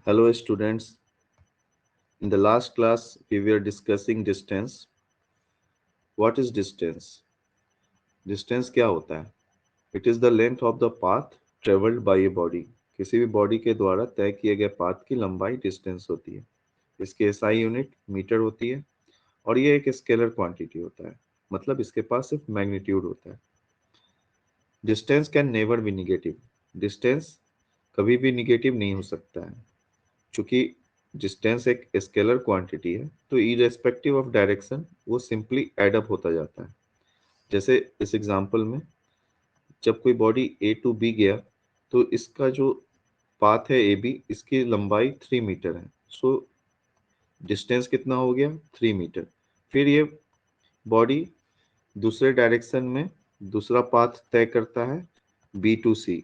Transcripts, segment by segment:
Hello students, in the last class we were discussing distance. What is distance? Distance क्या होता है? It is the length of the path traveled by a body. किसी भी body के द्वारा तय किए गए पाथ की लंबाई डिस्टेंस होती है। इसकी एसआई यूनिट मीटर होती है और ये एक स्केलर क्वांटिटी होता है, मतलब इसके पास सिर्फ मैग्नीट्यूड होता है। Distance can never be negative. Distance कभी भी निगेटिव नहीं हो सकता है, चूंकि डिस्टेंस एक स्केलर क्वांटिटी है तो इरेस्पेक्टिव ऑफ डायरेक्शन वो सिंपली एड अप होता जाता है। जैसे इस एग्जांपल में जब कोई बॉडी ए टू बी गया तो इसका जो पाथ है ए बी, इसकी लंबाई 3 मीटर है। सो डिस्टेंस कितना हो गया? 3 मीटर। फिर ये बॉडी दूसरे डायरेक्शन में दूसरा पाथ तय करता है बी टू सी,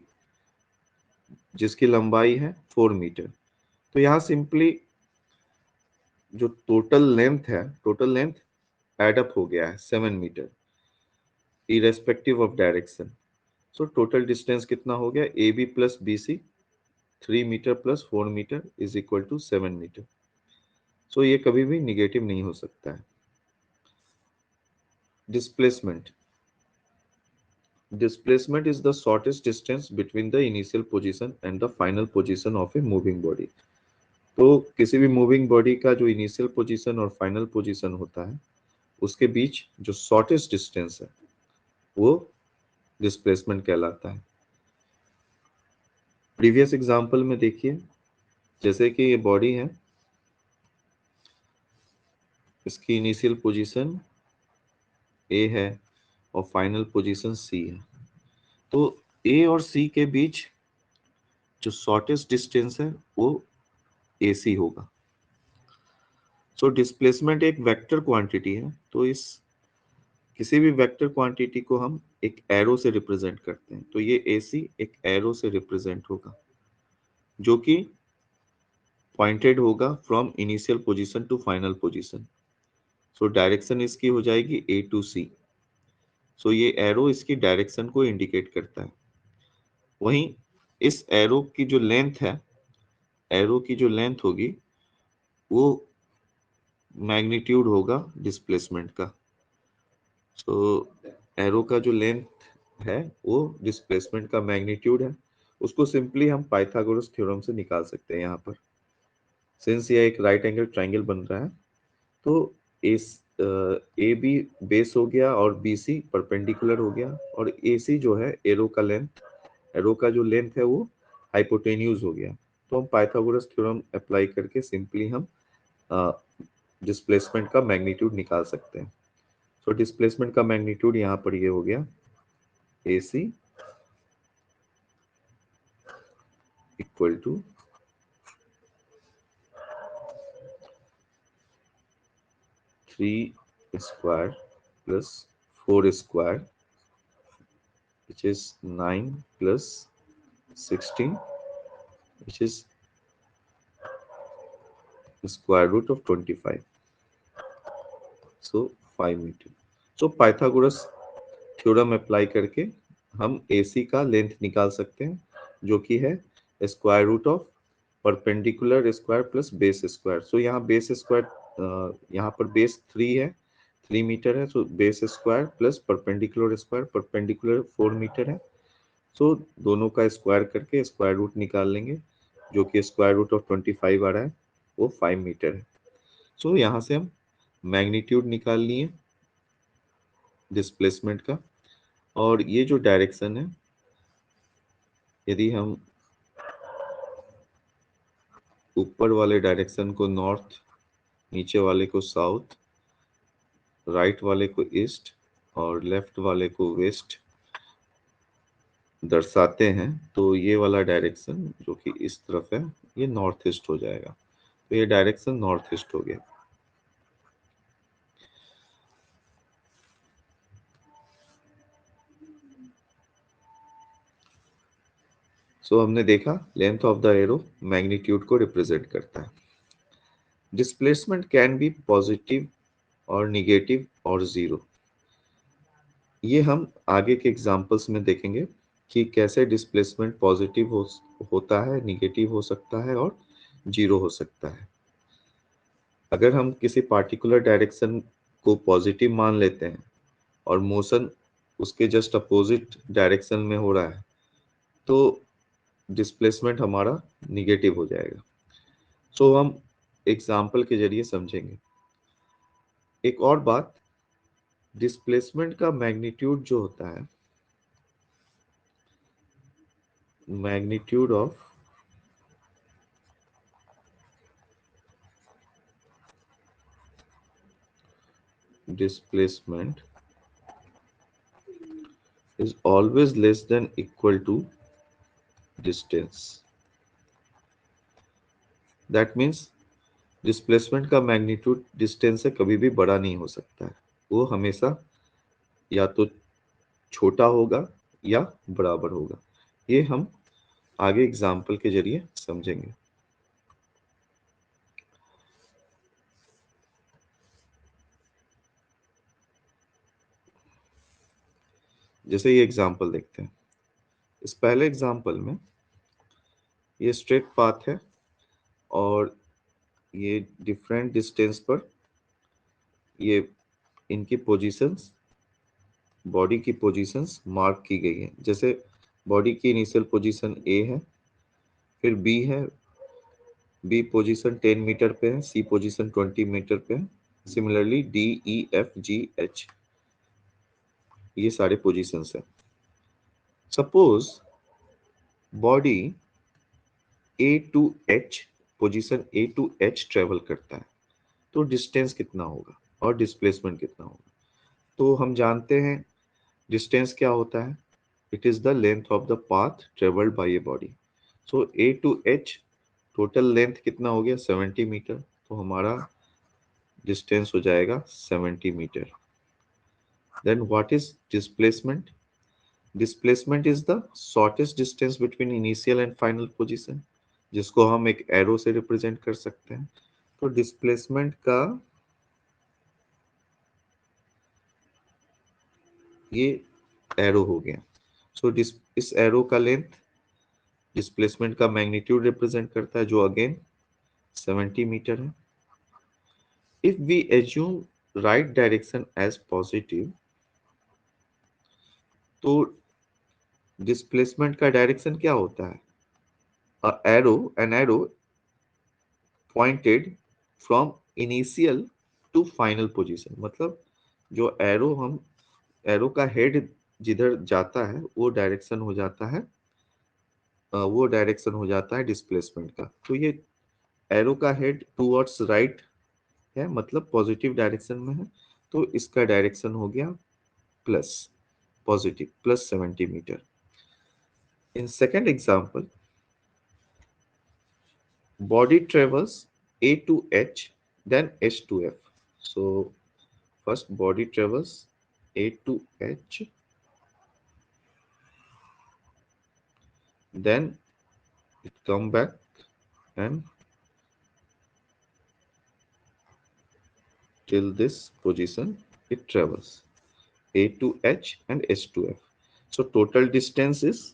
जिसकी लंबाई है 4 मीटर। तो यहाँ सिंपली जो टोटल लेंथ एड अप हो गया है 7 metre irrespective of direction. So total distance कितना हो गया? A B plus B C, 3 metre plus 4 metre is equal to 7 metre. So ये कभी भी निगेटिव नहीं हो सकता है। Displacement displacement is the shortest distance between the initial position and the final position of a moving body. तो किसी भी मूविंग बॉडी का जो इनिशियल पोजीशन और फाइनल पोजीशन होता है उसके बीच जो शॉर्टेस्ट डिस्टेंस है वो डिस्प्लेसमेंट कहलाता है। प्रीवियस एग्जांपल में देखिए, जैसे कि ये बॉडी है, इसकी इनिशियल पोजीशन ए है और फाइनल पोजीशन सी है। तो ए और सी के बीच जो शॉर्टेस्ट डिस्टेंस है वो ए सी होगा। सो डिस्प्लेसमेंट एक वेक्टर क्वांटिटी है, तो इस किसी भी वेक्टर क्वांटिटी को हम एक एरो से रिप्रेजेंट करते हैं। तो ये ए सी एक एरो से रिप्रेजेंट होगा जो कि पॉइंटेड होगा from initial position to final position. So direction इसकी हो जाएगी ए टू सी। सो ये एरो इसकी डायरेक्शन को इंडिकेट करता है। वहीं इस एरो की जो लेंथ है, एरो की जो लेंथ होगी वो मैग्नीट्यूड होगा डिस्प्लेसमेंट का। सो एरो का जो लेंथ है वो डिस्प्लेसमेंट का मैग्नीट्यूड है। उसको सिंपली हम पाइथागोरस थ्योरम से निकाल सकते हैं। यहाँ पर सिंस यह एक राइट एंगल ट्राइंगल बन रहा है तो इस ए बी बेस हो गया और बी सी परपेंडिकुलर हो गया, और ए सी जो है एरो का लेंथ, एरो का जो लेंथ है वो हाइपोटेन्यूज हो गया। तो हम पाइथागोरस थ्योरम अप्लाई करके सिंपली हम डिस्प्लेसमेंट का मैग्नीट्यूड निकाल सकते हैं। सो डिस्प्लेसमेंट का मैग्नीट्यूड यहाँ पर ये हो गया A C equal to 3 square plus 4 square which is 9 plus 16 which is square root of 25, so 5 मीटर। सो पाइथागोरस थ्योरम अप्लाई करके हम AC का लेंथ निकाल सकते हैं जो कि है square root of perpendicular square plus base square. So यहाँ बेस स्क्वायर, यहाँ पर बेस 3 है, 3 मीटर है। So base square plus perpendicular square, perpendicular 4 meter है। सो दोनों का स्क्वायर करके स्क्वायर रूट निकाल लेंगे जो कि स्क्वायर रूट ऑफ 25 आ रहा है, वो 5 मीटर है। सो यहाँ से हम मैग्नीट्यूड निकाल लिए डिस्प्लेसमेंट का। और ये जो डायरेक्शन है, यदि हम ऊपर वाले डायरेक्शन को नॉर्थ, नीचे वाले को साउथ, राइट वाले को ईस्ट और लेफ्ट वाले को वेस्ट दर्शाते हैं तो ये वाला डायरेक्शन जो कि इस तरफ है ये नॉर्थ ईस्ट हो जाएगा। तो ये डायरेक्शन नॉर्थ ईस्ट हो गया। सो हमने देखा length of the arrow magnitude को रिप्रेजेंट करता है। डिस्प्लेसमेंट कैन बी पॉजिटिव और निगेटिव और जीरो। ये हम आगे के एग्जांपल्स में देखेंगे कि कैसे डिस्प्लेसमेंट पॉजिटिव होता है, निगेटिव हो सकता है और जीरो हो सकता है। अगर हम किसी पार्टिकुलर डायरेक्शन को पॉजिटिव मान लेते हैं और मोशन उसके जस्ट अपोजिट डायरेक्शन में हो रहा है तो डिस्प्लेसमेंट हमारा निगेटिव हो जाएगा। सो हम एग्जाम्पल के जरिए समझेंगे। एक और बात, डिस्प्लेसमेंट का मैग्नीट्यूड जो होता है, magnitude of displacement is always less than equal to distance. That means displacement का मैग्नीट्यूड डिस्टेंस से कभी भी बड़ा नहीं हो सकता है, वो हमेशा या तो छोटा होगा या बराबर होगा। ये हम आगे एग्जाम्पल के जरिए समझेंगे। जैसे ये एग्जाम्पल देखते हैं। इस पहले एग्जाम्पल में ये स्ट्रेट पाथ है और ये डिफरेंट डिस्टेंस पर ये इनकी पोजीशंस, बॉडी की पोजीशंस मार्क की गई है। जैसे बॉडी की इनिशियल पोजीशन ए है, फिर बी है, बी पोजीशन 10 मीटर पे है, सी पोजीशन 20 मीटर पे है, similarly D E F G H, ये सारे पोजीशंस है। Suppose body A to H, position A to H travel करता है, तो डिस्टेंस कितना होगा और डिस्प्लेसमेंट कितना होगा। तो हम जानते हैं डिस्टेंस क्या होता है, it is the length of the path travelled by a body. So A to H total length कितना हो गया, 70 मीटर, तो हमारा डिस्टेंस हो जाएगा 70 meter. Then what is displacement? Displacement is the shortest distance between initial and final position, जिसको हम एक एरो से रिप्रेजेंट कर सकते हैं। तो डिस्प्लेसमेंट का ये एरो हो गया। सो इस एरो का लेंथ डिस्प्लेसमेंट का मैग्नीट्यूड रिप्रेजेंट करता है, जो अगेन 70 मीटर है। If we assume right direction as positive, तो डिस्प्लेसमेंट का डायरेक्शन क्या होता है, an arrow pointed from initial to final position. मतलब जो एरो का हेड जिधर जाता है वो डायरेक्शन हो जाता है डिस्प्लेसमेंट का। तो ये एरो का हेड टूवर्ड्स राइट है, मतलब पॉजिटिव डायरेक्शन में है, तो इसका डायरेक्शन हो गया plus, positive plus 70 meter. In second example, body travels A to H, then H to F. So first body travels A to H, then it come back and till this position it travels A to H and H to F. So total distance is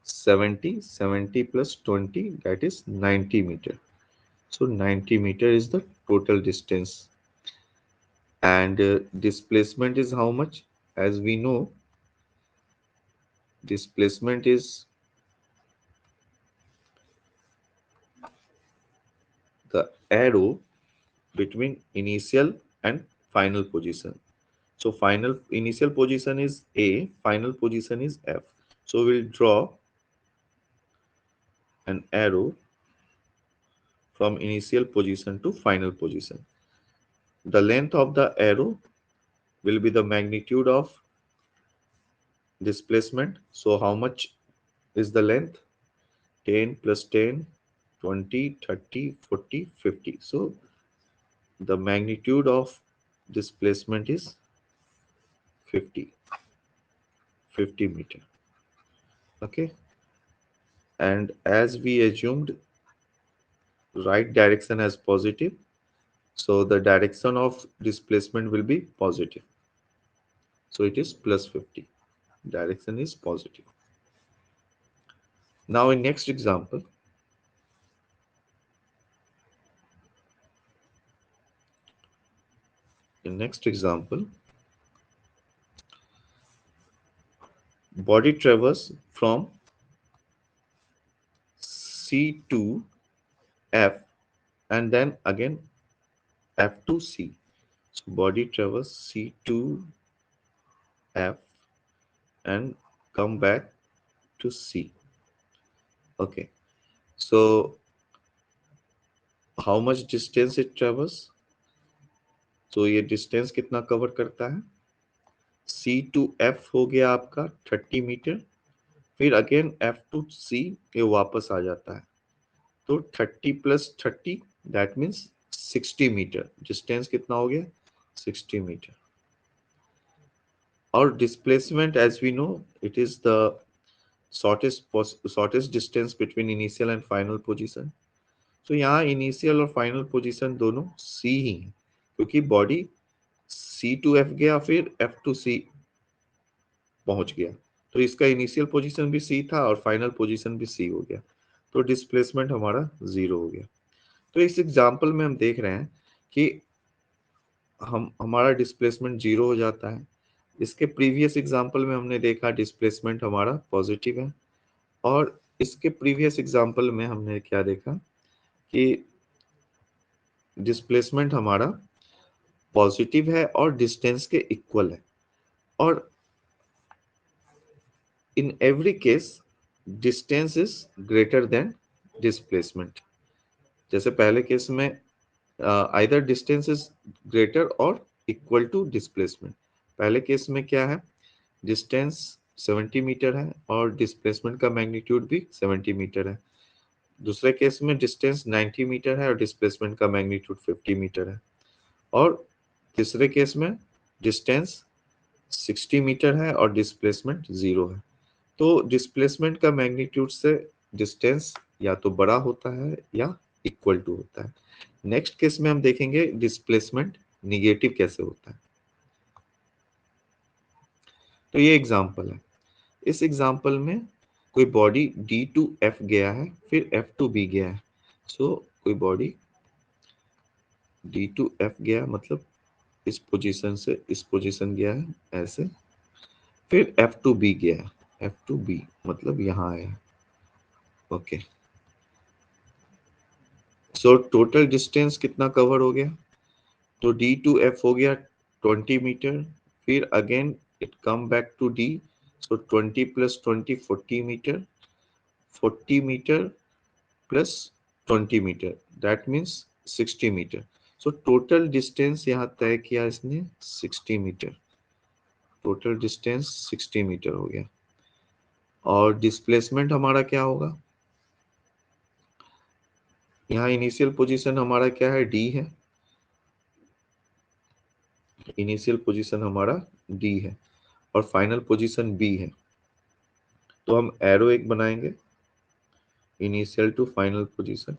70 plus 20, that is 90 meter. So 90 meter is the total distance, and displacement is how much? As we know, displacement is the arrow between initial and final position. So initial position is A, final position is F. So we'll draw an arrow from initial position to final position. The length of the arrow will be the magnitude of displacement. So how much is the length? 10 plus 10, 20, 30, 40, 50. So the magnitude of displacement is 50, 50 meter. Okay. And as we assumed right direction as positive, so the direction of displacement will be positive. So it is plus 50. Direction is positive. Now in next example, next example, body travels from C to F and then again F to C. So body travels C to F and come back to C. Okay. So how much distance it travels? तो ये distance कितना cover करता है? C to F हो गया आपका 30 metre, फिर again F to C ये वापस आ जाता है, तो 30 plus 30 that means 60 meter. Distance कितना हो गया? 60 मीटर. और displacement as we know it is the shortest distance between initial and final position. तो यहाँ इनिशियल और फाइनल पोजीशन दोनों सी ही हैं, क्योंकि बॉडी सी टू एफ गया फिर एफ टू सी पहुंच गया, तो इसका इनिशियल पोजीशन भी सी था और फाइनल पोजीशन भी सी हो गया, तो डिस्प्लेसमेंट हमारा 0 हो गया. तो इस एग्जांपल में हम देख रहे हैं कि हमारा डिस्प्लेसमेंट 0 हो जाता है. इसके प्रीवियस एग्जांपल में हमने देखा डिस्प्लेसमेंट हमारा पॉजिटिव है, और इसके प्रीवियस एग्जांपल में हमने क्या देखा कि डिस्प्लेसमेंट हमारा पॉजिटिव है और डिस्टेंस के इक्वल है, और in every case distance is greater than displacement. जैसे पहले केस में आइदर डिस्टेंस इज ग्रेटर और इक्वल टू डिस्प्लेसमेंट. पहले केस में क्या है, डिस्टेंस 70 मीटर है और डिस्प्लेसमेंट का मैग्नीट्यूड भी 70 मीटर है. दूसरे केस में डिस्टेंस 90 मीटर है और डिस्प्लेसमेंट का मैग्नीट्यूड 50 मीटर है. और तीसरे केस में डिस्टेंस 60 मीटर है और डिस्प्लेसमेंट 0 है. तो डिस्प्लेसमेंट का मैग्नीट्यूड से डिस्टेंस या तो बड़ा होता है या इक्वल टू होता है. नेक्स्ट केस में हम देखेंगे डिस्प्लेसमेंट निगेटिव कैसे होता है. तो ये एग्जांपल है. इस एग्जांपल में कोई बॉडी D टू F गया है फिर F टू B गया है. सो कोई बॉडी D टू F गया मतलब इस पोजीशन से इस पोजीशन गया है ऐसे, फिर F टू B गया है, F टू B मतलब यहाँ आया. ओके. सो टोटल डिस्टेंस कितना कवर हो गया? तो D टू F हो गया 20 मीटर, फिर again it come back to D, so 20 plus 20 40 meter, 40 meter plus 20 meter that means 60 meter. So total distance यहाँ तय किया इसने 60 मीटर. टोटल डिस्टेंस 60 मीटर हो गया. और डिस्प्लेसमेंट हमारा क्या होगा? यहाँ इनिशियल पोजीशन हमारा क्या है? D है. इनिशियल पोजीशन हमारा D है और फाइनल पोजीशन B है. तो हम एरो एक बनाएंगे इनिशियल टू फाइनल पोजीशन,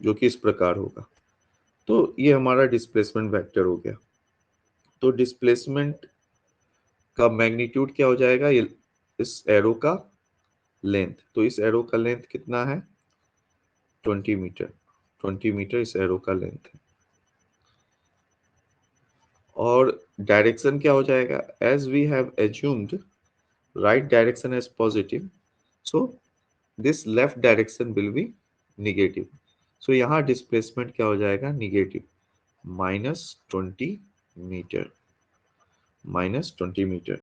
जो कि इस प्रकार होगा. तो ये हमारा डिस्प्लेसमेंट वेक्टर हो गया. तो डिस्प्लेसमेंट का मैग्नीट्यूड क्या हो जाएगा? ये इस एरो का लेंथ. तो इस एरो का लेंथ कितना है? 20 मीटर. 20 मीटर इस एरो का लेंथ है. और डायरेक्शन क्या हो जाएगा? As we have assumed right direction as positive, so this left direction will be negative. So यहाँ डिस्प्लेसमेंट क्या हो जाएगा? Negative, -20 metre. -20 मीटर.